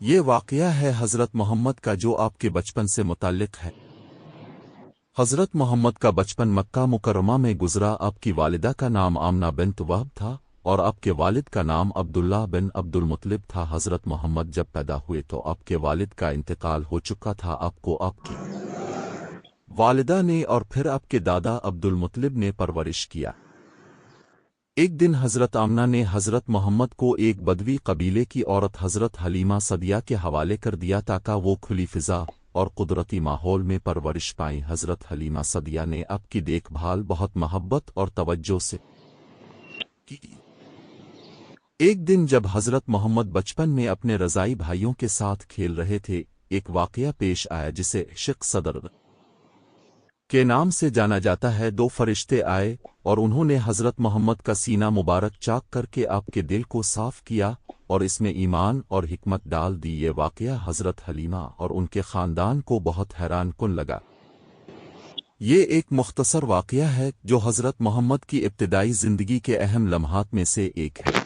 یہ واقعہ ہے حضرت محمد کا جو آپ کے بچپن سے متعلق ہے۔ حضرت محمد کا بچپن مکہ مکرمہ میں گزرا۔ آپ کی والدہ کا نام آمنہ بنت وہب تھا اور آپ کے والد کا نام عبداللہ بن عبد المطلب تھا۔ حضرت محمد جب پیدا ہوئے تو آپ کے والد کا انتقال ہو چکا تھا۔ آپ کو آپ کی والدہ نے اور پھر آپ کے دادا عبد المطلب نے پرورش کیا۔ ایک دن حضرت آمنہ نے حضرت محمد کو ایک بدوی قبیلے کی عورت حضرت حلیمہ سعدیہ کے حوالے کر دیا تاکہ وہ کھلی فضا اور قدرتی ماحول میں پرورش پائیں۔ حضرت حلیمہ سعدیہ نے آپ کی دیکھ بھال بہت محبت اور توجہ سے کی۔ ایک دن جب حضرت محمد بچپن میں اپنے رضائی بھائیوں کے ساتھ کھیل رہے تھے، ایک واقعہ پیش آیا جسے عشق صدر کے نام سے جانا جاتا ہے۔ دو فرشتے آئے اور انہوں نے حضرت محمد کا سینہ مبارک چاک کر کے آپ کے دل کو صاف کیا اور اس میں ایمان اور حکمت ڈال دی۔ یہ واقعہ حضرت حلیمہ اور ان کے خاندان کو بہت حیران کن لگا۔ یہ ایک مختصر واقعہ ہے جو حضرت محمد کی ابتدائی زندگی کے اہم لمحات میں سے ایک ہے۔